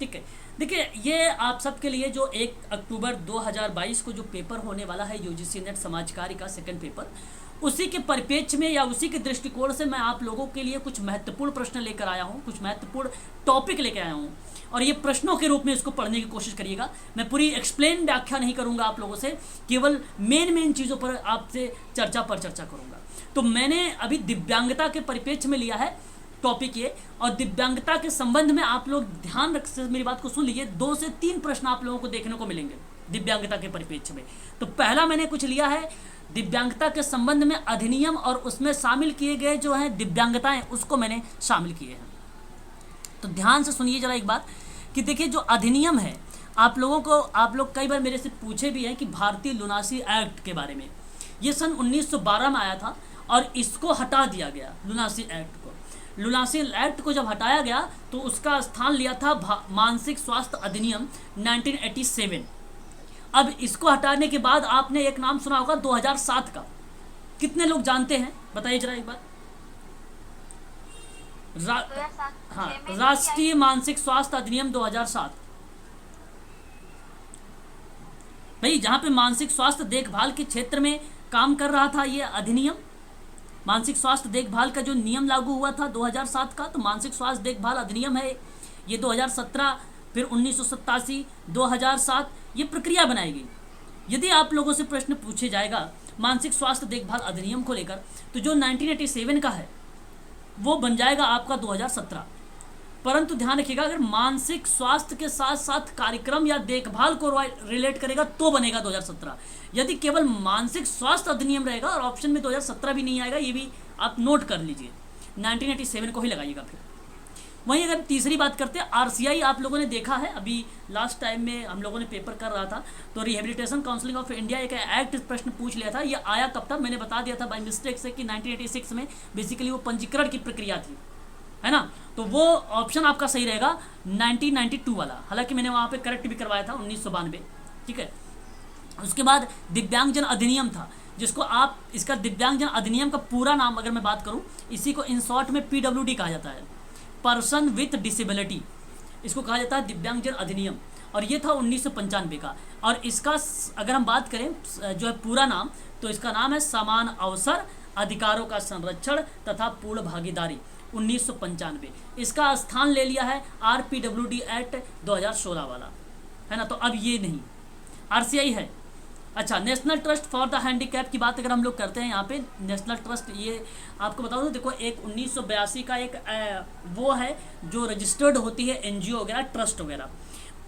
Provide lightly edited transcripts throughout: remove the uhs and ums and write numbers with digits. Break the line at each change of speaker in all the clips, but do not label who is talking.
ठीक है। देखिए, ये आप सबके लिए जो 1 अक्टूबर 2022 को जो पेपर होने वाला है यूजीसी नेट समाज कार्य का सेकंड पेपर, उसी के परिप्रेक्ष्य में या उसी के दृष्टिकोण से मैं आप लोगों के लिए कुछ महत्वपूर्ण प्रश्न लेकर आया हूँ, कुछ महत्वपूर्ण टॉपिक लेकर आया हूँ, और ये प्रश्नों के रूप में इसको पढ़ने की कोशिश करिएगा। मैं पूरी एक्सप्लेन व्याख्या नहीं करूँगा आप लोगों से, केवल मेन चीज़ों पर आपसे चर्चा करूँगा। तो मैंने अभी दिव्यांगता के परिप्रेक्ष्य में लिया है टॉपिक ये, और दिव्यांगता के संबंध में आप लोग ध्यान रख से मेरी बात को सुन लीजिए। 2 से 3 प्रश्न आप लोगों को देखने को मिलेंगे दिव्यांगता के परिप्रेक्ष्य में। तो पहला मैंने कुछ लिया है दिव्यांगता के संबंध में अधिनियम, और उसमें शामिल किए गए जो हैं दिव्यांगताएं, उसको मैंने शामिल किए हैं। तो ध्यान से सुनिए जरा एक बात कि देखिए, जो अधिनियम है आप लोग कई बार मेरे से पूछे भी हैं कि भारतीय लुनासी एक्ट के बारे में। ये सन 1912 में आया था और इसको हटा दिया गया। लुनासी एक्ट को जब हटाया गया तो उसका स्थान लिया था मानसिक स्वास्थ्य अधिनियम 1987। अब इसको हटाने के बाद आपने एक नाम सुना होगा 2007 का। कितने लोग जानते हैं बताइए जरा एक बार। हाँ, राष्ट्रीय मानसिक स्वास्थ्य अधिनियम 2007। भाई, जहां पे मानसिक स्वास्थ्य देखभाल के क्षेत्र में काम कर रहा था ये अधिनियम, मानसिक स्वास्थ्य देखभाल का जो नियम लागू हुआ था 2007 का, तो मानसिक स्वास्थ्य देखभाल अधिनियम है ये। 2017, फिर 1987, 2007 ये प्रक्रिया बनाई गई। यदि आप लोगों से प्रश्न पूछे जाएगा मानसिक स्वास्थ्य देखभाल अधिनियम को लेकर, तो जो 1987 का है वो बन जाएगा आपका 2017। परंतु ध्यान रखिएगा, अगर मानसिक स्वास्थ्य के साथ साथ कार्यक्रम या देखभाल को रिलेट करेगा तो बनेगा 2017। यदि केवल मानसिक स्वास्थ्य अधिनियम रहेगा और ऑप्शन में 2017 भी नहीं आएगा, ये भी आप नोट कर लीजिए, 1987 को ही लगाइएगा। फिर वहीं अगर तीसरी बात करते हैं, आरसीआई आप लोगों ने देखा है, अभी लास्ट टाइम में हम लोगों ने पेपर कर रहा था तो रिहेबिलिटेशन काउंसिलिंग ऑफ इंडिया एक एक्ट प्रश्न पूछ लिया था। ये आया कब था, मैंने बता दिया था बाय मिस्टेक से कि 1986 में बेसिकली वो पंजीकरण की प्रक्रिया थी, है ना। तो वो ऑप्शन आपका सही रहेगा 1992 वाला। हालांकि मैंने वहाँ पे करेक्ट भी करवाया था 1992, ठीक है। उसके बाद दिव्यांगजन अधिनियम था, जिसको आप इसका दिव्यांगजन अधिनियम का पूरा नाम अगर मैं बात करूं, इसी को इन शॉर्ट में पीडब्ल्यूडी कहा जाता है, पर्सन विथ डिसेबिलिटी, इसको कहा जाता है दिव्यांगजन अधिनियम। और ये था 1995 का। और इसका अगर हम बात करें जो है पूरा नाम, तो इसका नाम है समान अवसर, अधिकारों का संरक्षण तथा पूर्ण भागीदारी 1995। इसका स्थान ले लिया है आरपीडब्ल्यूडी एक्ट 2016 वाला, है ना। तो अब ये नहीं, आरसीआई है। अच्छा, national trust for the handicap की बात अगर हम लोग करते हैं यहाँ पे, नेशनल ट्रस्ट, ये आपको बता दो, देखो एक 1982 का एक वो है जो रजिस्टर्ड होती है एनजीओ वगैरह, ट्रस्ट वगैरह,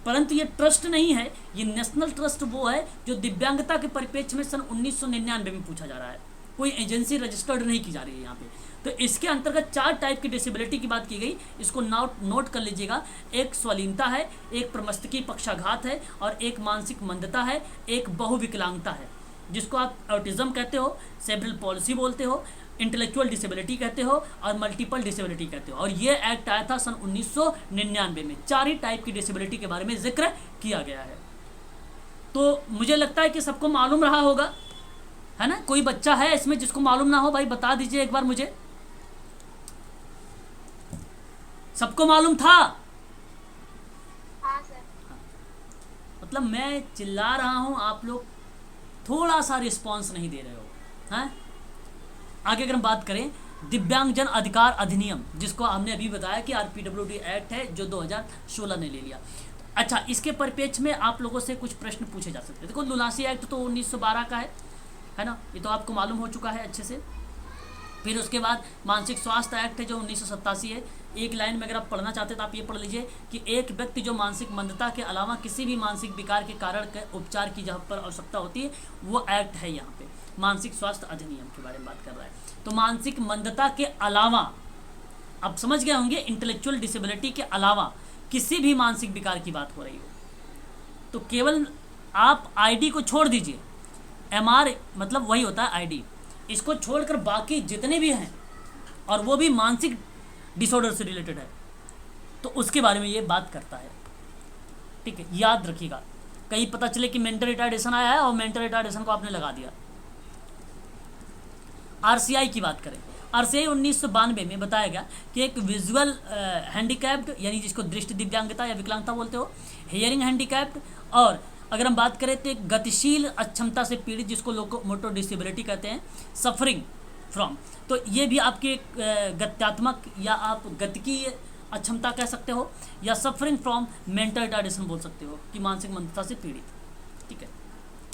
परंतु ये ट्रस्ट नहीं है, ये नेशनल ट्रस्ट वो है जो दिव्यांगता के परिप्रेक्ष्य में सन 1999 में पूछा जा रहा है। कोई एजेंसी रजिस्टर्ड नहीं की जा रही है यहाँ पे। तो इसके अंतर्गत 4 टाइप की डिसेबिलिटी की बात की गई, इसको नोट कर लीजिएगा। एक स्वलीनता है, एक प्रमस्तकीय पक्षाघात है, और एक मानसिक मंदता है, एक बहुविकलांगता है, जिसको आप ऑटिज्म कहते हो, सेरेब्रल पॉलिसी बोलते हो, इंटेलेक्चुअल डिसेबिलिटी कहते हो, और मल्टीपल डिसेबिलिटी कहते हो। और ये एक्ट आया था सन 1999 में। 4 ही टाइप की डिसेबिलिटी के बारे में जिक्र किया गया है। तो मुझे लगता है कि सबको मालूम रहा होगा, है ना। कोई बच्चा है इसमें जिसको मालूम ना हो, भाई बता दीजिए एक बार मुझे। सबको मालूम था?
हाँ सर।
मतलब मैं चिल्ला रहा हूं, आप लोग थोड़ा सा रिस्पांस नहीं दे रहे हो, हैं। आगे अगर हम बात करें, दिव्यांगजन अधिकार अधिनियम, जिसको हमने अभी बताया कि आरपीडब्ल्यूडी एक्ट है जो 2016 ने ले लिया। अच्छा, इसके परिप्रेक्ष्य में आप लोगों से कुछ प्रश्न पूछे जा सकते हैं। देखो, लुनासी एक्ट तो 1912 का है ना, ये तो आपको मालूम हो चुका है अच्छे से। फिर उसके बाद मानसिक स्वास्थ्य एक्ट है जो 1987 है। एक लाइन में अगर आप पढ़ना चाहते हैं तो आप ये पढ़ लीजिए कि एक व्यक्ति जो मानसिक मंदता के अलावा किसी भी मानसिक विकार के कारण के उपचार की जहाँ पर आवश्यकता होती है, वो एक्ट है यहाँ पे। मानसिक स्वास्थ्य अधिनियम के बारे में बात कर रहा है। तो मानसिक मंदता के अलावा, आप समझ गए होंगे, इंटेलेक्चुअल डिसेबिलिटी के अलावा किसी भी मानसिक विकार की बात हो रही हो, तो केवल आप आईडी को छोड़ दीजिए, एमआर मतलब वही होता है आईडी, इसको छोड़कर बाकी जितने भी हैं, और वो भी मानसिक डिसऑर्डर से रिलेटेड है, तो उसके बारे में ये बात करता है। ठीक है, याद रखिएगा, कहीं पता चले कि मेंटल रिटार्डेशन आया है और मेंटल रिटार्डेशन को आपने लगा दिया। आरसीआई की बात करें, आरसीआई 1992 में बताया गया कि एक विजुअल हैंडीकैप्ड, यानी जिसको दृष्टि दिव्यांगता या विकलांगता बोलते हो, हियरिंग हैंडीकैप्ड, और अगर हम बात करें तो एक गतिशील अक्षमता से पीड़ित जिसको लोकोमोटर डिसेबिलिटी कहते हैं, सफरिंग फ्रॉम, तो ये भी आपके गत्यात्मक या आप गतिकीय अक्षमता कह सकते हो, या सफरिंग फ्रॉम मेंटल रिटार्डेशन बोल सकते हो कि मानसिक मंदता से पीड़ित। ठीक है,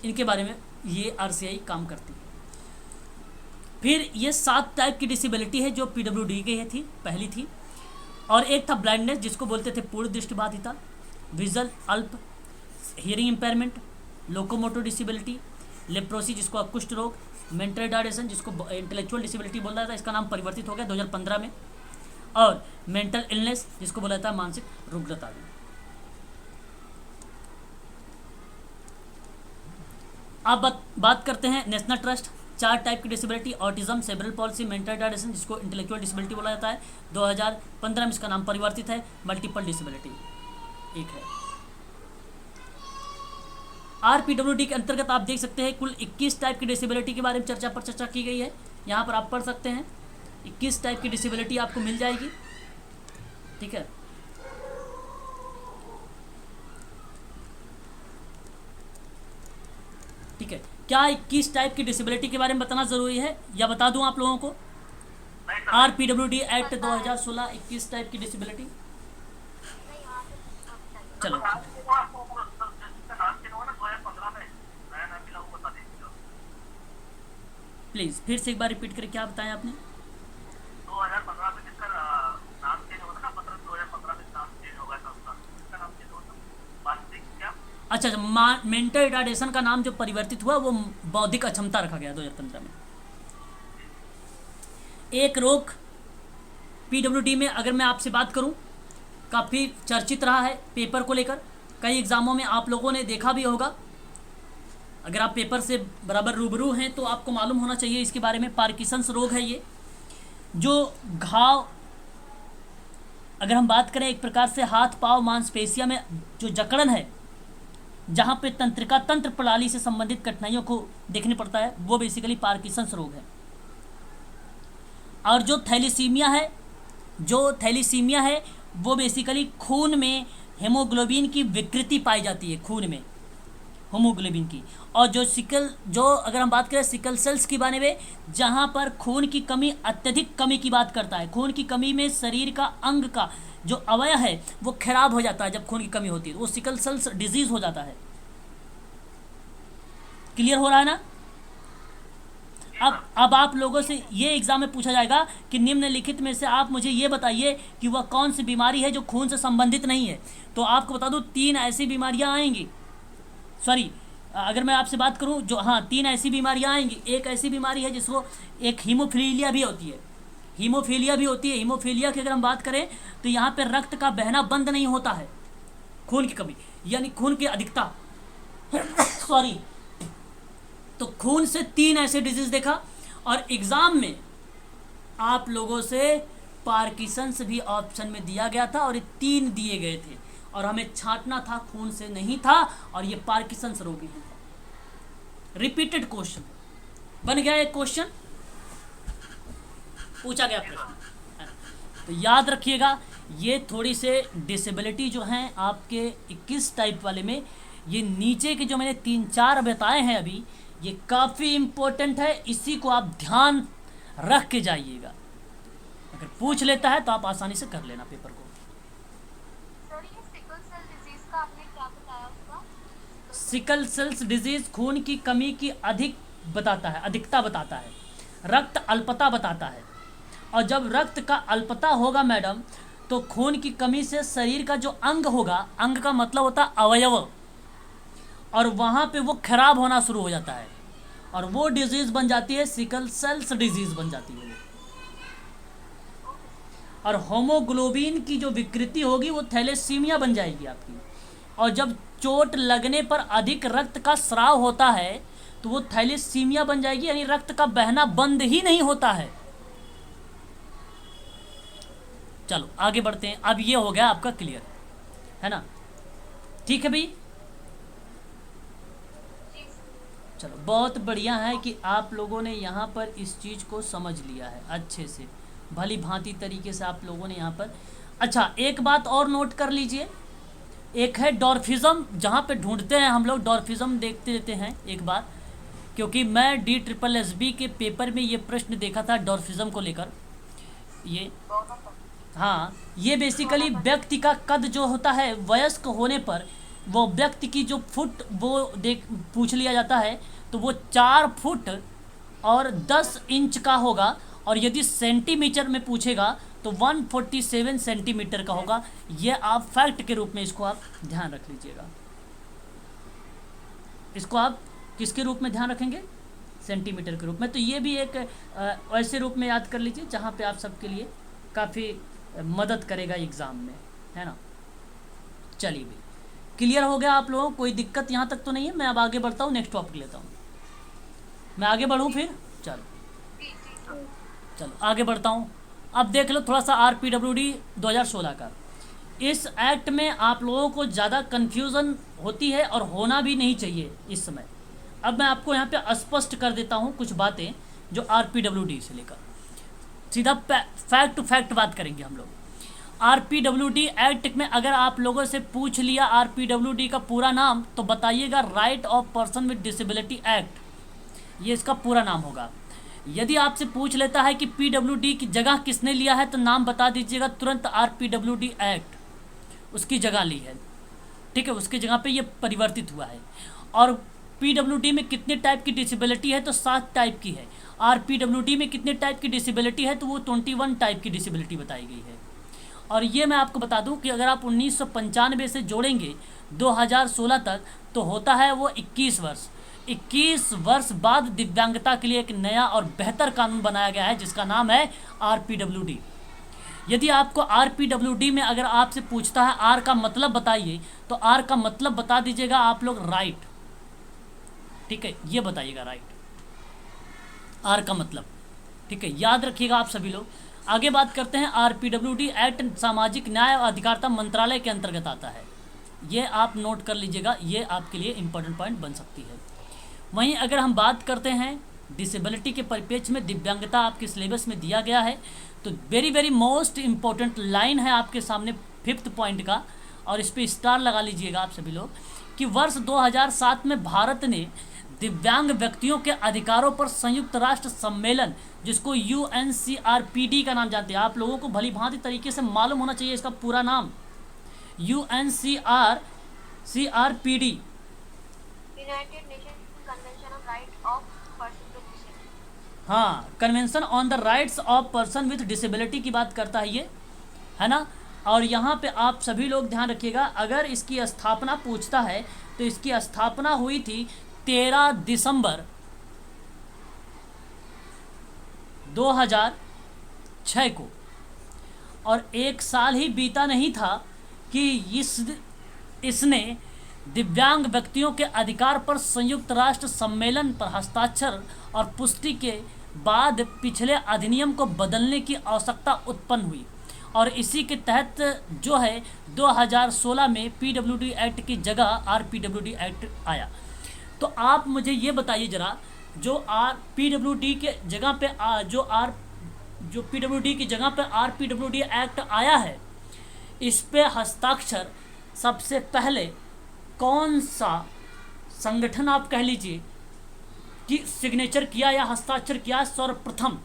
इनके बारे में ये आरसीआई काम करती है। फिर ये 7 टाइप की डिसेबिलिटी है जो पीडब्ल्यूडी की थी, पहली थी, और एक था ब्लाइंडनेस जिसको बोलते थे पूर्ण दृष्टिबाधिता, विजुअल अल्प, hearing impairment, locomotor disability, leprosy जिसको कुष्ठ रोग, मेंटल रिटार्डेशन जिसको इंटेलेक्चुअल डिसेबिलिटी बोल रहा था, इसका नाम परिवर्तित हो गया 2015 में, और मेंटल इलनेस जिसको बोला जाता है मानसिक रुग्णता भी। अब बात करते हैं नेशनल ट्रस्ट, 4 टाइप की disability, autism, cerebral palsy, mental retardation जिसको इंटेलेक्चुअल डिसेबिलिटी बोला जाता है, 2015 में इसका नाम परिवर्तित है मल्टीपल डिसेबिलिटी एक है। आरपीडब्ल्यूडी के अंतर्गत आप देख सकते हैं कुल 21 टाइप की डिसेबिलिटी के बारे में चर्चा की गई है, यहाँ पर आप पढ़ सकते हैं 21 टाइप की डिसेबिलिटी आपको मिल जाएगी। ठीक है, ठीक है, क्या 21 टाइप की डिसेबिलिटी के बारे में बताना जरूरी है या बता दूं आप लोगों को? आरपीडब्ल्यूडी एक्ट 2016 21 टाइप की डिसेबिलिटी, चलो प्लीज फिर से एक बार रिपीट करें, क्या बताया आपने?
2015 में जिसका नाम चेंज होगा ना, मतलब 2015 में नाम चेंज होगा था उसका, इसका नाम चेंज होगा वास्तविक क्या?
अच्छा, मेंटल रिटार्डेशन का नाम जो परिवर्तित हुआ वो बौद्धिक अक्षमता रखा गया 2015 में। एक रोग पीडब्ल्यूडी में अगर मैं आपसे बात करूं, काफ़ी चर्चित रहा है पेपर को लेकर, कई एग्जामों में आप लोगों ने देखा भी होगा, अगर आप पेपर से बराबर रूबरू हैं तो आपको मालूम होना चाहिए इसके बारे में। पार्किंसंस रोग है ये, जो घाव, अगर हम बात करें एक प्रकार से हाथ पांव मांसपेशियों में जो जकड़न है, जहाँ पे तंत्रिका तंत्र प्रणाली से संबंधित कठिनाइयों को देखने पड़ता है, वो बेसिकली पार्किंसंस रोग है। और जो थैलीसीमिया है वो बेसिकली खून में हेमोग्लोबिन की विकृति पाई जाती है, खून में हेमोग्लोबिन की। और जो अगर हम बात करें सिकल सेल्स की बारे में, जहाँ पर खून की कमी, अत्यधिक कमी की बात करता है, खून की कमी में शरीर का अंग का जो अवयव है वो खराब हो जाता है, जब खून की कमी होती है वो सिकल सेल्स डिजीज हो जाता है। क्लियर हो रहा है ना? अब आप लोगों से ये एग्जाम में पूछा जाएगा कि निम्नलिखित में से आप मुझे ये बताइए कि वह कौन सी बीमारी है जो खून से संबंधित नहीं है। तो आपको बता दूं 3 ऐसी बीमारियां आएंगी, सॉरी अगर मैं आपसे बात करूं जो, हाँ 3 ऐसी बीमारियां आएंगी। एक ऐसी बीमारी है जिसको एक हीमोफीलिया भी होती है, हीमोफीलिया की अगर हम बात करें तो यहाँ पे रक्त का बहना बंद नहीं होता है, खून की कमी यानी खून की अधिकता सॉरी। तो खून से 3 ऐसे डिजीज देखा, और एग्जाम में आप लोगों से पार्किंसंस भी ऑप्शन में दिया गया था, और ये 3 दिए गए थे और हमें छांटना था, खून से नहीं था, और ये पार्किंसंस रोगी हैं। रिपीटेड क्वेश्चन बन गया, एक क्वेश्चन पूछा गया प्रश्न। तो याद रखिएगा, ये थोड़ी से डिसेबिलिटी जो हैं आपके 21 टाइप वाले में, ये नीचे के जो मैंने 3-4 बताए हैं अभी, ये काफ़ी इम्पोर्टेंट है, इसी को आप ध्यान रख के जाइएगा। अगर पूछ लेता है तो आप आसानी से कर लेना पेपर को।
सर ये सिकल सेल डिजीज का आपने क्या बताया उसका?
सिकल सेल्स डिजीज खून की कमी की अधिकता बताता है, रक्त अल्पता बताता है। और जब रक्त का अल्पता होगा मैडम, तो खून की कमी से शरीर का जो अंग होगा, अंग का मतलब होता है अवयव, और वहाँ पे वो खराब होना शुरू हो जाता है, और वो डिजीज बन जाती है सिकल सेल्स डिजीज बन जाती है। और होमोग्लोबिन की जो विकृति होगी वो थैलेसीमिया बन जाएगी आपकी। और जब चोट लगने पर अधिक रक्त का स्राव होता है तो वो थैलेसीमिया बन जाएगी, यानी रक्त का बहना बंद ही नहीं होता है। चलो आगे बढ़ते हैं। अब ये हो गया आपका क्लियर, है ना? ठीक है भाई, चलो बहुत बढ़िया है कि आप लोगों ने यहाँ पर इस चीज़ को समझ लिया है अच्छे से, भली भांति तरीके से आप लोगों ने यहाँ पर। अच्छा एक बात और नोट कर लीजिए, एक है डॉर्फिज्म, जहाँ पे ढूंढते हैं हम लोग डॉर्फिज्म देखते रहते हैं एक बार, क्योंकि मैं DSSB के पेपर में ये प्रश्न देखा था डॉर्फिज्म को लेकर। ये हाँ, ये बेसिकली व्यक्ति का कद जो होता है वयस्क होने पर, वो व्यक्ति की जो फुट वो देख पूछ लिया जाता है, तो वो 4 फुट और 10 इंच का होगा, और यदि सेंटीमीटर में पूछेगा तो 147 सेंटीमीटर का होगा। ये आप फैक्ट के रूप में इसको आप ध्यान रख लीजिएगा। इसको आप किसके रूप में ध्यान रखेंगे? सेंटीमीटर के रूप में। तो ये भी एक ऐसे रूप में याद कर लीजिए जहाँ पे आप सबके लिए काफ़ी मदद करेगा एग्ज़ाम में, है ना। चलिए भी क्लियर हो गया आप लोगों को, कोई दिक्कत यहाँ तक तो नहीं है। मैं अब आगे बढ़ता हूँ, नेक्स्ट टॉपिक लेता हूँ। मैं आगे बढ़ूँ फिर? चलो आगे बढ़ता हूँ। अब देख लो थोड़ा सा RPWD 2016 का। इस एक्ट में आप लोगों को ज़्यादा कन्फ्यूज़न होती है और होना भी नहीं चाहिए इस समय। अब मैं आपको यहाँ पे स्पष्ट कर देता हूँ कुछ बातें जो RPWD से लेकर, सीधा फैक्ट टू फैक्ट बात करेंगे हम लोग। RPWD एक्ट में अगर आप लोगों से पूछ लिया RPWD का पूरा नाम, तो बताइएगा right of person with disability act, ये इसका पूरा नाम होगा। यदि आपसे पूछ लेता है कि PWD की जगह किसने लिया है, तो नाम बता दीजिएगा तुरंत, RPWD एक्ट उसकी जगह ली है, ठीक है, उसकी जगह पे ये परिवर्तित हुआ है। और PWD में कितने टाइप की डिसेबिलिटी है, तो 7 टाइप की है। RPWD में कितने टाइप की डिसेबिलिटी है, तो वो 21 टाइप की डिसेबिलिटी बताई गई है। और ये मैं आपको बता दूं कि अगर आप 1995 से जोड़ेंगे 2016 तक, तो होता है वो 21 वर्ष। 21 वर्ष बाद दिव्यांगता के लिए एक नया और बेहतर कानून बनाया गया है, जिसका नाम है RPWD। यदि आपको RPWD में अगर आपसे पूछता है R का मतलब बताइए, तो R का मतलब बता दीजिएगा आप लोग राइट, ठीक है, ये बताइएगा राइट, R का मतलब, ठीक है, याद रखिएगा आप सभी लोग। आगे बात करते हैं। RPWD एक्ट सामाजिक न्याय और अधिकारिता मंत्रालय के अंतर्गत आता है, ये आप नोट कर लीजिएगा, ये आपके लिए इंपॉर्टेंट पॉइंट बन सकती है। वहीं अगर हम बात करते हैं डिसेबिलिटी के परिप्रेक्ष्य में, दिव्यांगता आपके सिलेबस में दिया गया है, तो वेरी मोस्ट इम्पोर्टेंट लाइन है आपके सामने 5th पॉइंट का, और इस पर स्टार लगा लीजिएगा आप सभी लोग, कि वर्ष 2007 में भारत ने दिव्यांग व्यक्तियों के अधिकारों पर संयुक्त राष्ट्र सम्मेलन, जिसको UNCRPD का नाम जानते हैं, आप लोगों को भली भांति तरीके से मालूम होना चाहिए इसका पूरा नाम, UNCRPD,
united nation convention of right of person with disability.
हाँ, convention on the rights of person with disability की बात करता है ये, है ना। और यहाँ पे आप सभी लोग ध्यान रखिएगा, अगर इसकी स्थापना पूछता है, तो इसकी स्थापना हुई थी 13 दिसंबर 2006 को, और एक साल ही बीता नहीं था कि इसने दिव्यांग व्यक्तियों के अधिकार पर संयुक्त राष्ट्र सम्मेलन पर हस्ताक्षर और पुष्टि के बाद पिछले अधिनियम को बदलने की आवश्यकता उत्पन्न हुई, और इसी के तहत जो है 2016 में PWD एक्ट की जगह RPWD एक्ट आया। तो आप मुझे ये बताइए जरा, जो PWD के जगह पे जो PWD की जगह पे RPWD एक्ट आया है, इस पे हस्ताक्षर सबसे पहले कौन सा संगठन आप कह लीजिए कि सिग्नेचर किया या हस्ताक्षर किया सर्वप्रथम,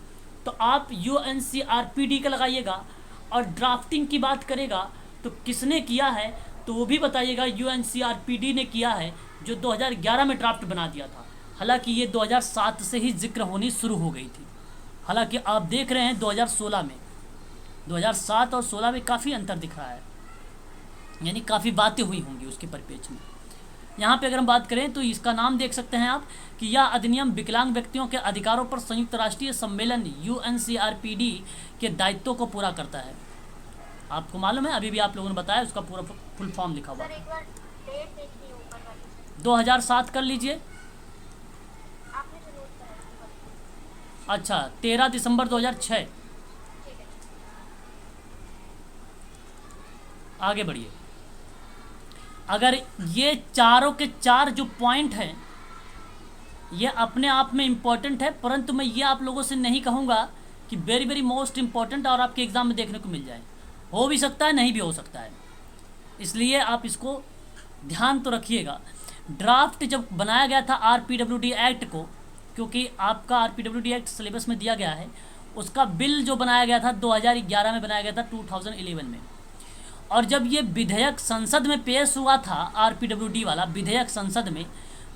तो आप UNCRPD का लगाइएगा। और ड्राफ्टिंग की बात करेगा तो किसने किया है, तो वो भी बताइएगा, UNCRPD ने किया है, जो 2011 में ड्राफ्ट बना दिया था। हालांकि ये 2007 से ही जिक्र होनी शुरू हो गई थी, हालांकि आप देख रहे हैं 2016 में, 2007 और 16 में काफ़ी अंतर दिख रहा है, यानी काफ़ी बातें हुई होंगी उसके परिप्रेक्ष्य में। यहाँ पे अगर हम बात करें तो इसका नाम देख सकते हैं आप, कि यह अधिनियम विकलांग व्यक्तियों के अधिकारों पर संयुक्त राष्ट्रीय सम्मेलन UNCRPD के दायित्वों को पूरा करता है। आपको मालूम है, अभी भी आप लोगों ने बताया, उसका पूरा फुल फॉर्म लिखा हुआ
सर
है।
एक बार डेट देखिए ऊपर वाली,
2007 कर लीजिए।
आपने जो नोट करा है वो वाली।
अच्छा, 13 दिसंबर 2006।
ठीक है।
आगे बढ़िए। अगर ये चारों के चार जो पॉइंट हैं, ये अपने आप में इम्पॉर्टेंट है, परंतु मैं ये आप लोगों से नहीं कहूँगा कि वेरी वेरी मोस्ट इम्पॉर्टेंट और आपके एग्ज़ाम में देखने को मिल जाए। हो भी सकता है, नहीं भी हो सकता है, इसलिए आप इसको ध्यान तो रखिएगा। ड्राफ्ट जब बनाया गया था आरपीडब्ल्यूडी एक्ट को, क्योंकि आपका आरपीडब्ल्यूडी एक्ट सिलेबस में दिया गया है, उसका बिल जो बनाया गया था 2011 में बनाया गया था, 2011 में। और जब ये विधेयक संसद में पेश हुआ था, आरपीडब्ल्यूडी वाला विधेयक संसद में,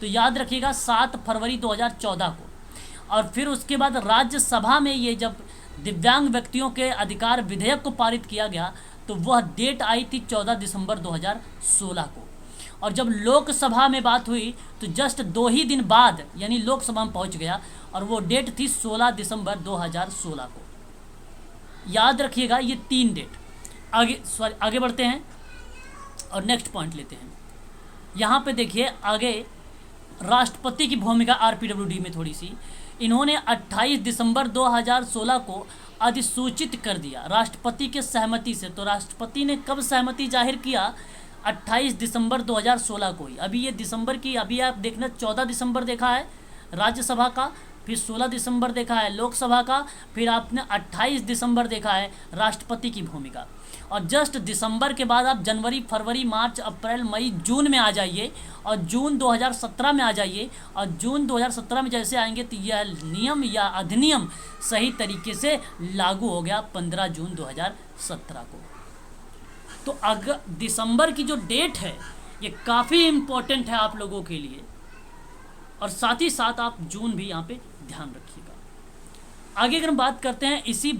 तो याद रखिएगा 7 फरवरी 2014 को। और फिर उसके बाद राज्यसभा में ये जब दिव्यांग व्यक्तियों के अधिकार विधेयक को पारित किया गया, तो वह डेट आई थी 14 दिसंबर 2016 को। और जब लोकसभा में बात हुई तो जस्ट 2 ही दिन बाद, यानी लोकसभा में पहुंच गया, और वो डेट थी 16 दिसंबर 2016 को। याद रखिएगा ये 3 डेट। आगे बढ़ते हैं और नेक्स्ट पॉइंट लेते हैं। यहाँ पे देखिए आगे राष्ट्रपति की भूमिका आरपीडब्ल्यूडी में थोड़ी सी, इन्होंने 28 दिसंबर 2016 को अधिसूचित कर दिया राष्ट्रपति के सहमति से। तो राष्ट्रपति ने कब सहमति जाहिर किया? 28 दिसंबर 2016 को ही। अभी ये दिसंबर की, अभी आप देखना 14 दिसंबर देखा है राज्यसभा का, फिर 16 दिसंबर देखा है लोकसभा का, फिर आपने 28 दिसंबर देखा है राष्ट्रपति की भूमिका। और जस्ट दिसंबर के बाद आप जनवरी, फरवरी, मार्च, अप्रैल, मई, जून में आ जाइए, और जून 2017 में आ जाइए। और जून 2017 में जैसे आएंगे तो यह नियम या अधिनियम सही तरीके से लागू हो गया 15 जून 2017 को। तो अगर दिसंबर की जो डेट है ये काफ़ी इम्पोर्टेंट है आप लोगों के लिए, और साथ ही साथ आप जून भी यहाँ पे ध्यान रखिएगा। आगे अगर हम बात करते हैं, इसी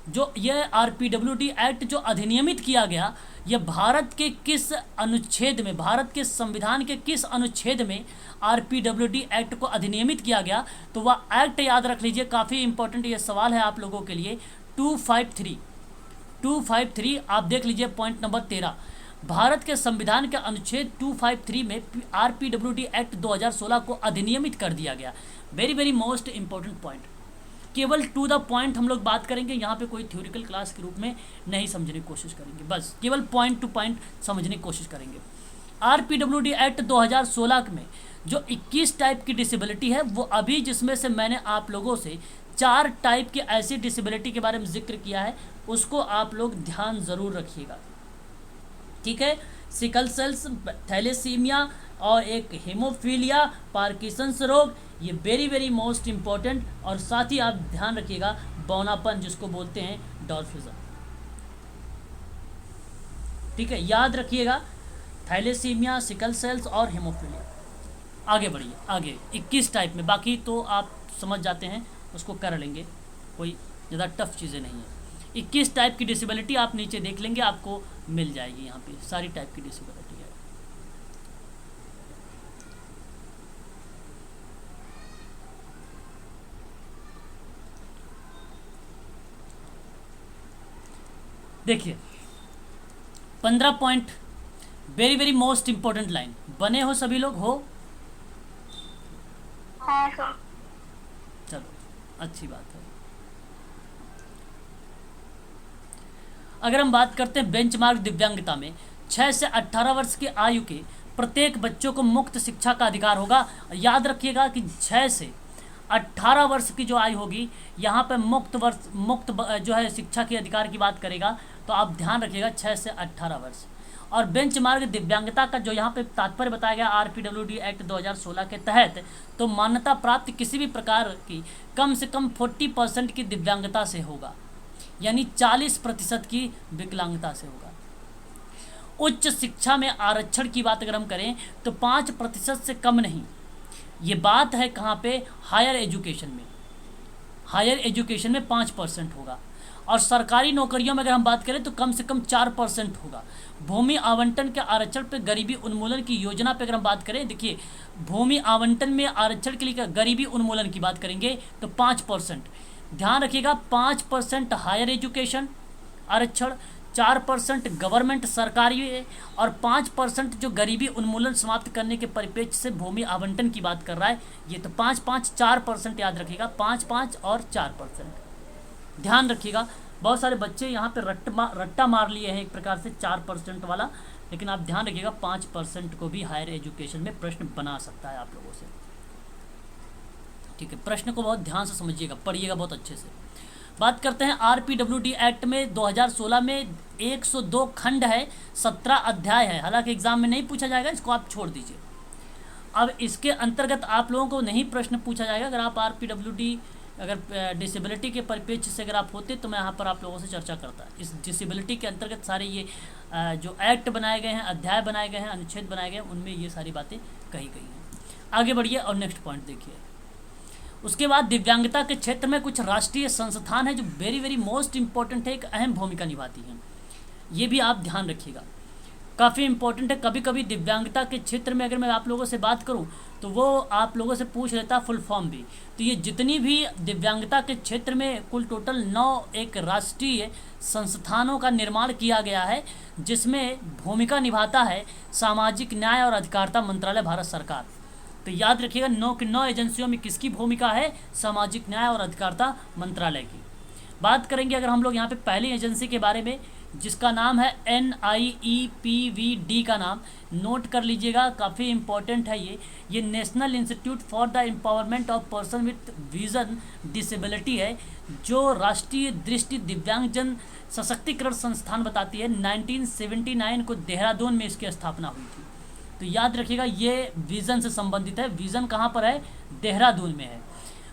जो ये आरपीडब्ल्यूडी एक्ट जो अधिनियमित किया गया, यह भारत के किस अनुच्छेद में, भारत के संविधान के किस अनुच्छेद में आरपीडब्ल्यूडी एक्ट को अधिनियमित किया गया? तो वह एक्ट याद रख लीजिए, काफ़ी इंपॉर्टेंट ये सवाल है आप लोगों के लिए। 253 आप देख लीजिए, पॉइंट नंबर 13। भारत के संविधान के अनुच्छेद 253 में आरपीडब्ल्यूडी एक्ट 2016 को अधिनियमित कर दिया गया। Very very most important point. केवल टू द पॉइंट हम लोग बात करेंगे, यहाँ पे कोई थ्योरिकल क्लास के रूप में नहीं समझने की कोशिश करेंगे, बस केवल पॉइंट टू पॉइंट समझने की कोशिश करेंगे। आरपीडब्ल्यूडी एक्ट 2016 में जो 21 टाइप की डिसेबिलिटी है, वो अभी जिसमें से मैंने आप लोगों से 4 टाइप की ऐसी डिसेबिलिटी के बारे में जिक्र किया है, उसको आप लोग ध्यान ज़रूर रखिएगा, ठीक है। सिकल सेल्स, थैलेसीमिया, और एक हेमोफीलिया, पार्किंसंस रोग, ये वेरी वेरी मोस्ट इम्पॉर्टेंट। और साथ ही आप ध्यान रखिएगा बौनापन, जिसको बोलते हैं डॉर्फिज्म, ठीक है, याद रखिएगा थैलेसीमिया, सिकल सेल्स और हेमोफीलिया। आगे बढ़िए, आगे 21 टाइप में, बाकी तो आप समझ जाते हैं, उसको कर लेंगे, कोई ज़्यादा टफ चीज़ें नहीं है। 21 टाइप की डिसेबिलिटी आप नीचे देख लेंगे, आपको मिल जाएगी, यहाँ पे सारी टाइप की डिसेबिलिटी है। देखिए 15 point, very very most important line. बने हो सभी लोग? हो?
हाँ सर।
चलो अच्छी बात है। अगर हम बात करते हैं बेंचमार्क दिव्यांगता में, 6 से 18 वर्ष की आयु के प्रत्येक बच्चों को मुक्त शिक्षा का अधिकार होगा। याद रखिएगा कि 6 से 18 वर्ष की जो आयु होगी, यहाँ पर मुक्त जो है शिक्षा के अधिकार की बात करेगा, तो आप ध्यान रखिएगा 6 से 18 वर्ष। और बेंचमार्क दिव्यांगता का जो यहाँ पे तात्पर्य बताया गया आरपीडब्ल्यूडी एक्ट 2016 के तहत, तो मान्यता प्राप्त किसी भी प्रकार की कम से कम 40% की दिव्यांगता से होगा, यानी 40% की विकलांगता से होगा। उच्च शिक्षा में आरक्षण की बात अगर हम करें तो 5% से कम नहीं। ये बात है कहाँ पे? हायर एजुकेशन में। हायर एजुकेशन में 5% होगा। और सरकारी नौकरियों में अगर हम बात करें तो कम से कम 4% होगा। भूमि आवंटन के आरक्षण पे गरीबी उन्मूलन की योजना पे अगर हम बात करें, देखिए भूमि आवंटन में आरक्षण के लिए गरीबी उन्मूलन की बात करेंगे तो 5%। ध्यान रखिएगा 5% हायर एजुकेशन आरक्षण, 4% गवर्नमेंट सरकारी है, और 5% जो गरीबी उन्मूलन समाप्त करने के परिप्रेक्ष्य से भूमि आवंटन की बात कर रहा है। ये तो 5-5 4% याद रखिएगा, 5-5 और 4%। ध्यान रखिएगा, बहुत सारे बच्चे यहाँ पे रट्टा मार लिए हैं एक प्रकार से 4% वाला, लेकिन आप ध्यान रखिएगा 5% को भी हायर एजुकेशन में प्रश्न बना सकता है आप लोगों से। ठीक है, प्रश्न को बहुत ध्यान से समझिएगा, पढ़िएगा बहुत अच्छे से। बात करते हैं आरपीडब्ल्यूडी एक्ट में 2016 में 102 खंड है, 17 अध्याय है। हालांकि एग्जाम में नहीं पूछा जाएगा, इसको आप छोड़ दीजिए। अब इसके अंतर्गत आप लोगों को नहीं प्रश्न पूछा जाएगा। अगर आप आरपीडब्ल्यूडी अगर डिसेबिलिटी के परिप्रेक्ष्य से अगर आप होते तो मैं यहाँ पर आप लोगों से चर्चा करता। इस डिसेबिलिटी के अंतर्गत सारे ये जो एक्ट बनाए गए हैं, अध्याय बनाए गए हैं, अनुच्छेद बनाए गए हैं, उनमें ये सारी बातें कही गई हैं। आगे बढ़िए और नेक्स्ट पॉइंट देखिए। उसके बाद दिव्यांगता के क्षेत्र में कुछ राष्ट्रीय संस्थान है जो वेरी वेरी मोस्ट इंपॉर्टेंट है, एक अहम भूमिका निभाती हैं। ये भी आप ध्यान रखिएगा, काफ़ी इंपॉर्टेंट है। कभी कभी दिव्यांगता के क्षेत्र में अगर मैं आप लोगों से बात करूं तो वो आप लोगों से पूछ लेता फुल फॉर्म भी। तो ये जितनी भी दिव्यांगता के क्षेत्र में कुल टोटल 9 एक राष्ट्रीय संस्थानों का निर्माण किया गया है, जिसमें भूमिका निभाता है सामाजिक न्याय और अधिकारिता मंत्रालय, भारत सरकार। तो याद रखिएगा 9 की 9 एजेंसियों में किसकी भूमिका है? सामाजिक न्याय और अधिकारिता मंत्रालय की। बात करेंगे अगर हम लोग यहाँ पे पहली एजेंसी के बारे में, जिसका नाम है NIEPVD का नाम नोट कर लीजिएगा, काफ़ी इंपॉर्टेंट है ये national institute for the empowerment of person with vision disability है, जो राष्ट्रीय दृष्टि दिव्यांगजन सशक्तिकरण संस्थान बताती है। 1979 को देहरादून में इसकी स्थापना हुई थी। तो याद रखिएगा ये विज़न से संबंधित है। विज़न कहाँ पर है? देहरादून में है।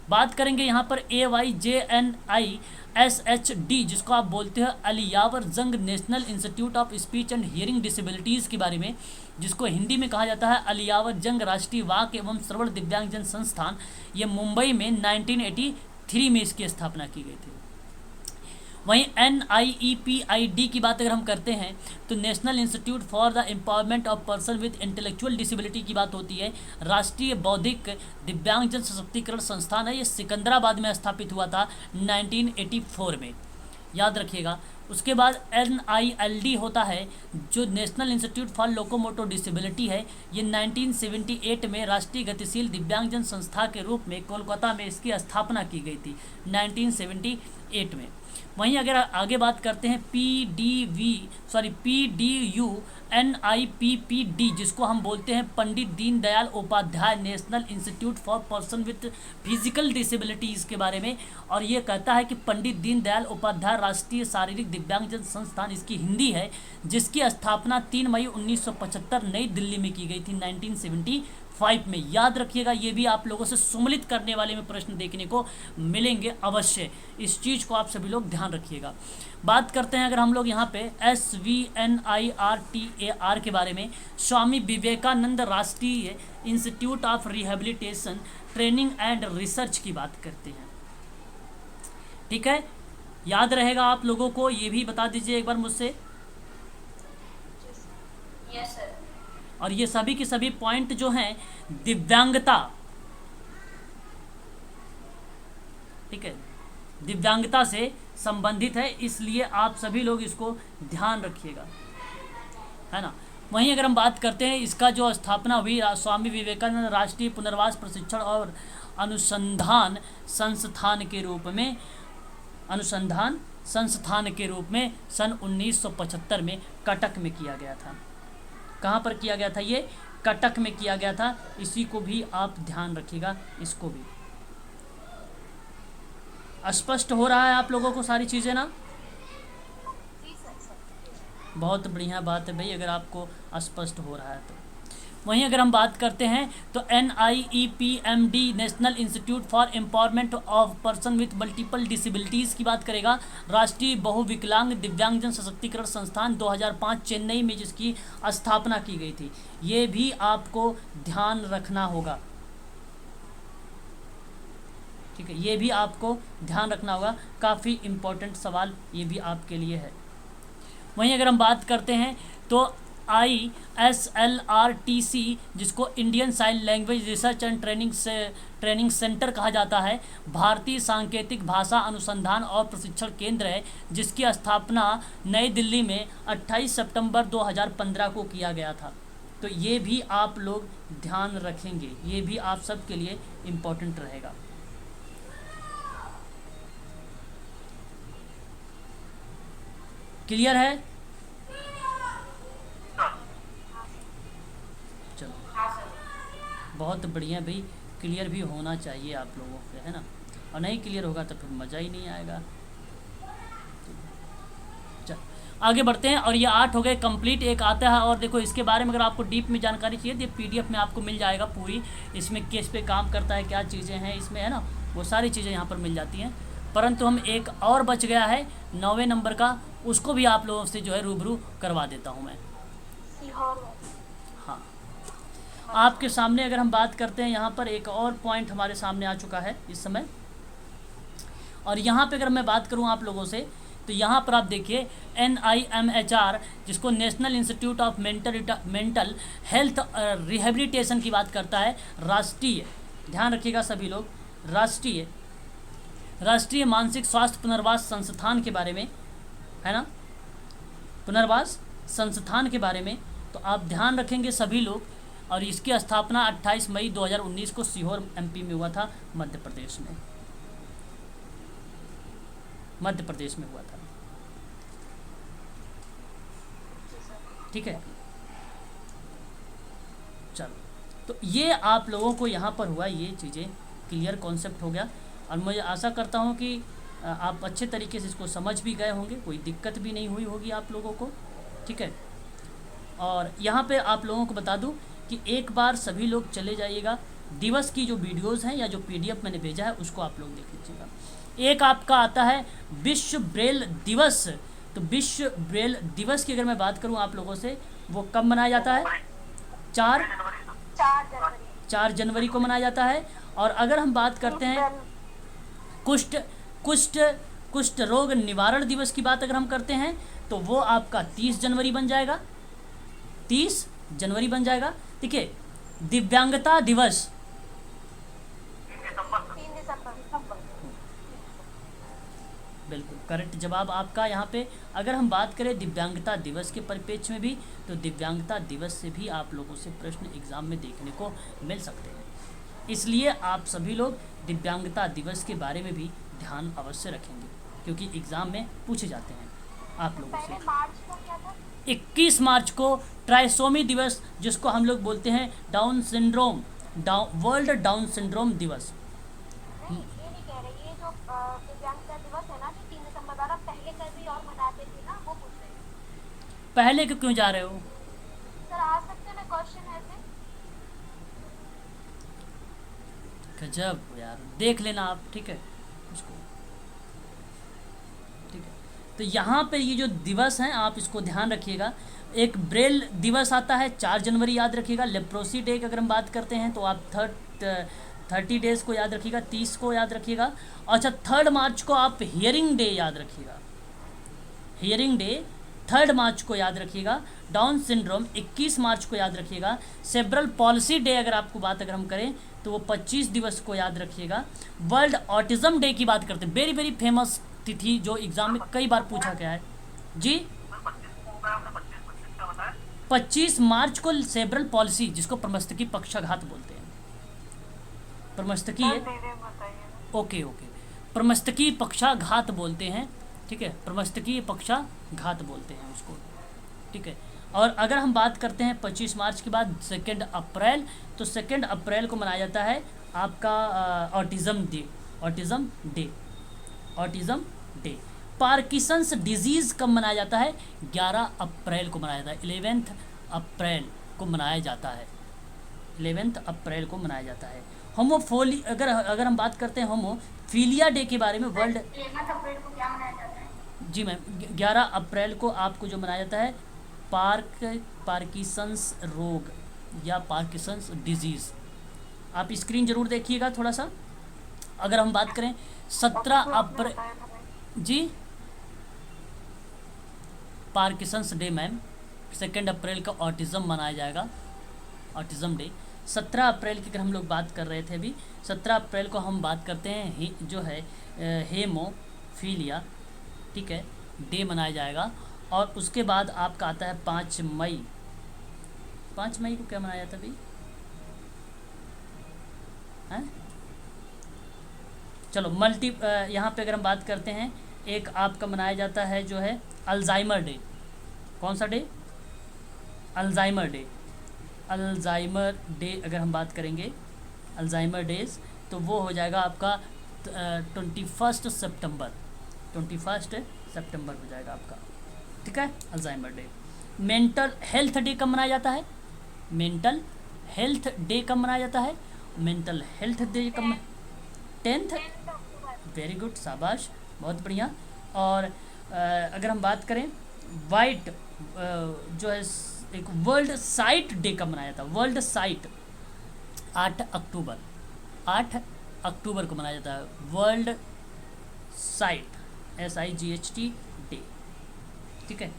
बात करेंगे यहाँ पर AYJNISHD, जिसको आप बोलते हैं अलियावर जंग national institute of speech and hearing disabilities के बारे में, जिसको हिंदी में कहा जाता है अलियावर जंग राष्ट्रीय वाक एवं श्रवण दिव्यांगजन संस्थान। ये मुंबई में 1983 में इसकी स्थापना की गई थी। वहीं NIEPID की बात अगर हम करते हैं तो national institute for the empowerment of person with intellectual disability की बात होती है। राष्ट्रीय बौद्धिक दिव्यांगजन सशक्तिकरण संस्थान है। ये सिकंदराबाद में स्थापित हुआ था 1984 में, याद रखिएगा। उसके बाद NILD होता है जो नेशनल इंस्टीट्यूट फॉर लोकोमोटो डिसेबिलिटी है। ये 1978 में राष्ट्रीय गतिशील दिव्यांगजन संस्था के रूप में कोलकाता में इसकी स्थापना की गई थी 1978 में। वहीं अगर आगे बात करते हैं PDUNIPPD, जिसको हम बोलते हैं Pandit Deendayal Upadhyay national institute for person with physical disabilities के बारे में, और ये कहता है कि पंडित दीनदयाल उपाध्याय राष्ट्रीय शारीरिक दिव्यांगजन संस्थान इसकी हिंदी है, जिसकी स्थापना 3 मई 1975 नई दिल्ली में की गई थी 1975 में। याद रखिएगा, ये भी आप लोगों से सम्मिलित करने वाले में प्रश्न देखने को मिलेंगे अवश्य, इस चीज़ को आप सभी लोग ध्यान रखिएगा। बात करते हैं अगर हम लोग यहाँ पे SVNIRTAR के बारे में, स्वामी विवेकानंद राष्ट्रीय institute of rehabilitation training and research की बात करते हैं। ठीक है, याद रहेगा आप लोगों को, ये भी बता दीजिए एक बार मुझसे।
Yes sir.
और ये सभी के सभी पॉइंट जो हैं दिव्यांगता, ठीक है, दिव्यांगता से संबंधित है, इसलिए आप सभी लोग इसको ध्यान रखिएगा, है ना। वहीं अगर हम बात करते हैं इसका जो स्थापना हुई स्वामी विवेकानंद राष्ट्रीय पुनर्वास प्रशिक्षण और अनुसंधान संस्थान के रूप में, अनुसंधान संस्थान के रूप में सन 1975 में कटक में किया गया था। कहाँ पर किया गया था? ये कटक में किया गया था। इसी को भी आप ध्यान रखिएगा, इसको भी। स्पष्ट हो रहा है आप लोगों को सारी चीज़ें ना? बहुत बढ़िया बात है भाई, अगर आपको स्पष्ट हो रहा है तो। वहीं अगर हम बात करते हैं तो NIEPMD national institute for empowerment of person with multiple disabilities की बात करेगा। राष्ट्रीय बहुविकलांग दिव्यांगजन सशक्तिकरण संस्थान 2005 चेन्नई में जिसकी स्थापना की गई थी। ये भी आपको ध्यान रखना होगा, ठीक है, ये भी आपको ध्यान रखना होगा, काफ़ी इम्पोर्टेंट सवाल ये भी आपके लिए है। वहीं अगर हम बात करते हैं तो ISLRTC, जिसको Indian sign language research and training centre कहा जाता है, भारतीय सांकेतिक भाषा अनुसंधान और प्रशिक्षण केंद्र है, जिसकी स्थापना नई दिल्ली में 28 सितंबर 2015 को किया गया था। तो ये भी आप लोग ध्यान रखेंगे, ये भी आप सब के लिए इम्पोर्टेंट रहेगा। क्लियर है? चलो, बहुत बढ़िया भाई, क्लियर भी होना चाहिए आप लोगों से, है ना, और नहीं क्लियर होगा तो फिर मज़ा ही नहीं आएगा। चल आगे बढ़ते हैं। और ये 8 हो गए कंप्लीट। एक आता है और देखो इसके बारे में अगर आपको डीप में जानकारी चाहिए तो PDF में आपको मिल जाएगा पूरी, इसमें किस पे काम करता है, क्या चीज़ें हैं इसमें, है ना, वो सारी चीज़ें यहाँ पर मिल जाती हैं। परंतु हम एक और बच गया है 9वें नंबर का, उसको भी आप लोगों से जो है रूबरू करवा देता हूँ मैं।
सीहोर
हाँ, आपके सामने अगर हम बात करते हैं, यहाँ पर एक और पॉइंट हमारे सामने आ चुका है इस समय। और यहाँ पे अगर मैं बात करूँ आप लोगों से, तो यहाँ पर आप देखिए NIMHR, जिसको national institute of mental health rehabilitation की बात करता है, राष्ट्रीय, ध्यान रखिएगा सभी लोग, राष्ट्रीय मानसिक स्वास्थ्य पुनर्वास संस्थान के बारे में, है ना, पुनर्वास संस्थान के बारे में, तो आप ध्यान रखेंगे सभी लोग। और इसकी स्थापना 28 मई 2019 को सीहोर MP में हुआ था, मध्य प्रदेश में हुआ था। ठीक है, चलो, तो ये आप लोगों को यहाँ पर हुआ, ये चीज़ें क्लियर कॉन्सेप्ट हो गया। और मुझे आशा करता हूँ कि आप अच्छे तरीके से इसको समझ भी गए होंगे, कोई दिक्कत भी नहीं हुई होगी आप लोगों को। ठीक है, और यहाँ पे आप लोगों को बता दूँ कि एक बार सभी लोग चले जाइएगा, दिवस की जो वीडियोस हैं या जो PDF मैंने भेजा है उसको आप लोग देख लीजिएगा। एक आपका आता है विश्व ब्रेल दिवस। तो विश्व ब्रेल दिवस की अगर मैं बात करूं आप लोगों से, वो कब मनाया जाता है? 4 जनवरी को मनाया जाता है। और अगर हम बात करते हैं कुष्ठ रोग निवारण दिवस की बात अगर हम करते हैं, तो वो आपका 30 जनवरी बन जाएगा, 30 जनवरी बन जाएगा। ठीक है, दिव्यांगता दिवस
3 दिसंबर।
बिल्कुल करेक्ट जवाब आपका। यहाँ पे अगर हम बात करें दिव्यांगता दिवस के परिप्रेक्ष्य में भी, तो दिव्यांगता दिवस से भी आप लोगों से प्रश्न एग्जाम में देखने को मिल सकते हैं, इसलिए आप सभी लोग दिव्यांगता दिवस के बारे में भी ध्यान अवश्य रखेंगे, क्योंकि एग्ज़ाम में पूछे जाते हैं आप लोगों से।
पहले मार्च को क्या था?
21 मार्च को ट्राइसोमी दिवस, जिसको हम लोग बोलते हैं वर्ल्ड डाउन सिंड्रोम दिवस।
नहीं, ये नहीं कह रहे, ये जो दिव्यांगता दिवस है ना, जो 3 दिसंबर वाला, पहले कभी और मनाते थे ना, वो पूछ रहे हैं।
पहले क्यों जा रहे हो?
सर आ सकते हैं क्वेश्चन ऐसे?
गजब यार, देख लेना आप। ठीक है उसको, ठीक है। तो यहाँ पे ये जो दिवस हैं आप इसको ध्यान रखिएगा। एक ब्रेल दिवस आता है 4 जनवरी, याद रखिएगा। लेप्रोसी डे की अगर हम बात करते हैं तो आप 30 डेज़ को याद रखिएगा, 30 को याद रखिएगा। अच्छा, 3 मार्च को आप हियरिंग डे याद रखिएगा, हियरिंग डे 3 मार्च को याद रखिएगा। डाउन सिंड्रोम 21 मार्च को याद रखिएगा। सेब्रल पॉलिसी डे अगर आपको बात अगर हम करें तो वो 25 दिवस को याद रखिएगा। वर्ल्ड ऑटिज्म डे की बात करते हैं, वेरी वेरी फेमस तिथि जो एग्जाम में कई बार पूछा गया है जी। 25 मार्च को सेब्रल पॉलिसी, जिसको प्रमस्तकी पक्षाघात बोलते हैं, प्रमस्तकी है, ओके, प्रमस्तकी पक्षाघात बोलते हैं। ठीक है, प्रमस्तकी पक्षाघात बोलते हैं उसको। ठीक है, और अगर हम बात करते हैं 25 मार्च के बाद 2 अप्रैल, तो 2 अप्रैल को मनाया जाता है आपका ऑटिज़म डे। पार्किंसंस डिजीज़ कब मनाया जाता है? 11 अप्रैल को मनाया जाता है, 11 अप्रैल को मनाया जाता है, 11 अप्रैल को मनाया जाता है। होमोफोली अगर हम बात करते हैं होमोफीलिया डे के बारे में, वर्ल्ड
11 अप्रैल को क्या मनाया जाता है?
जी मैम, 11 अप्रैल को आपको जो मनाया जाता है पार्किंसंस रोग या पार्किंसंस डिजीज़। आप स्क्रीन जरूर देखिएगा थोड़ा सा। अगर हम बात करें 17 अप्रैल जी, पार्किंसंस डे मैम 2 अप्रैल का ऑटिज़म मनाया जाएगा, ऑटिज़म डे। 17 अप्रैल की अगर हम लोग बात कर रहे थे अभी, 17 अप्रैल को हम बात करते हैं जो है हेमोफीलिया, ठीक है, डे मनाया जाएगा। और उसके बाद आपका आता है 5 मई। 5 मई को क्या मनाया जाता है भाई? हैं? चलो यहाँ पे अगर हम बात करते हैं, एक आपका मनाया जाता है जो है अल्जाइमर डे। कौन सा day? Alzheimer day. Alzheimer day अगर हम बात करेंगे, अल्जाइमर डेज, तो वो हो जाएगा आपका 21 सितंबर, 21 सितंबर हो जाएगा आपका, ठीक है, Alzheimer day. Mental health day कब मनाया जाता है? मेंटल हेल्थ डे कब मनाया जाता है? मेंटल हेल्थ डे कब? 10th।
10 अक्टूबर।
वेरी गुड, शाबाश, बहुत बढ़िया। और अगर हम बात करें वाइट जो है एक वर्ल्ड साइट डे कब मनाया जाता है? वर्ल्ड साइट 8 अक्टूबर, 8 अक्टूबर को मनाया जाता है वर्ल्ड साइट, SIGHT डे, ठीक है,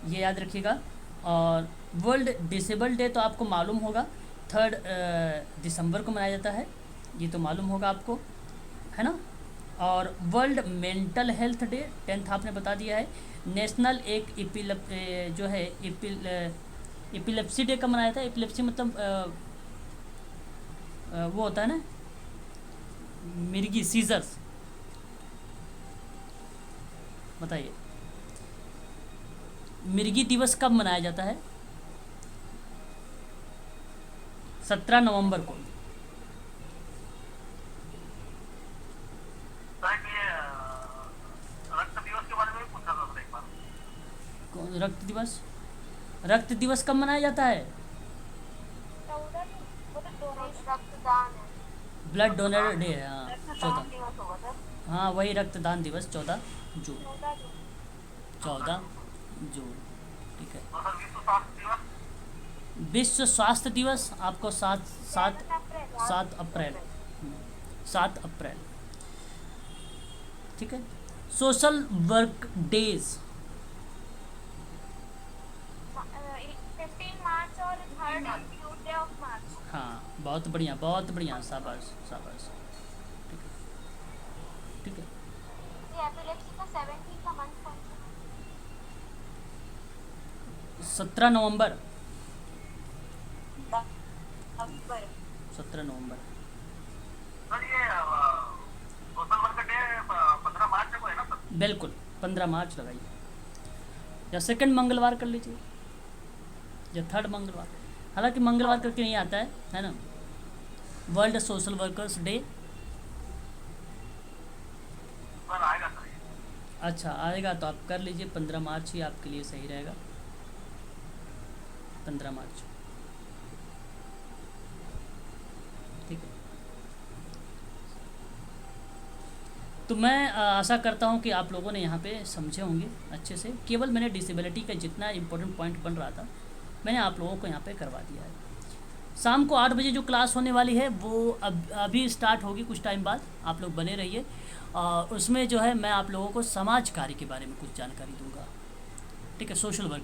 ये याद रखिएगा। और वर्ल्ड डिसेबल डे तो आपको मालूम होगा, 3 दिसंबर को मनाया जाता है, ये तो मालूम होगा आपको, है ना। और world mental health day 10th आपने बता दिया है। नेशनल एक जो है एपिलेप्सी डे कब मनाया जाता है? एपिलेप्सी मतलब वो होता है ना, मिर्गी, सीजर्स, बताइए मिर्गी दिवस कब मनाया जाता है? 17 नवंबर को।
सर ये रक्त दिवस के बारे में भी पूछा था सर एक बार।
रक्त दिवस, रक्त दिवस कब मनाया जाता है?
14 नहीं, वो तो डोनेशन रक्तदान है।
ब्लड डोनर डे है, हाँ,
रक्तदान
14,
दिवस होगा सर।
हाँ वही रक्तदान दिवस 14 जून,
14 जून।
14 जून, ठीक है।
और सर
विश्व
विश्व स्वास्थ्य दिवस?
स्वास्थ्य दिवस आपको 7
अप्रैल।
अप्रैल, 7 अप्रैल, ठीक है। सोशल वर्क डेज,
15 मार्च और 3rd ट्यूसडे ऑफ मार्च।
हाँ बहुत बढ़िया, बहुत बढ़िया, शाबाश शाबाश, ठीक है, ठीक है।
ये एपिलेप्सी का 17 का मंथ कौन सा?
17 नवंबर,
अक्टूबर।
17 नवंबर,
सर ये सोशल वर्क डे 15 मार्च को है ना सर?
बिल्कुल 15 मार्च लगाइए, या सेकंड मंगलवार कर लीजिए, या 3rd मंगलवार, हालांकि मंगलवार करके नहीं आता है ना। World social workers day,
sir आएगा सर ये।
अच्छा आएगा तो आप कर लीजिए, 15 मार्च ही आपके लिए सही रहेगा, 15 मार्च, ठीक है। तो मैं आशा करता हूँ कि आप लोगों ने यहाँ पे समझे होंगे अच्छे से। केवल मैंने डिसेबिलिटी का जितना इम्पोर्टेंट पॉइंट बन रहा था मैंने आप लोगों को यहाँ पे करवा दिया है। शाम को 8 बजे जो क्लास होने वाली है वो अभी स्टार्ट होगी, कुछ टाइम बाद, आप लोग बने रहिए। उसमें जो है मैं आप लोगों को समाज कार्य के बारे में कुछ जानकारी दूंगा, ठीक है, सोशल वर्क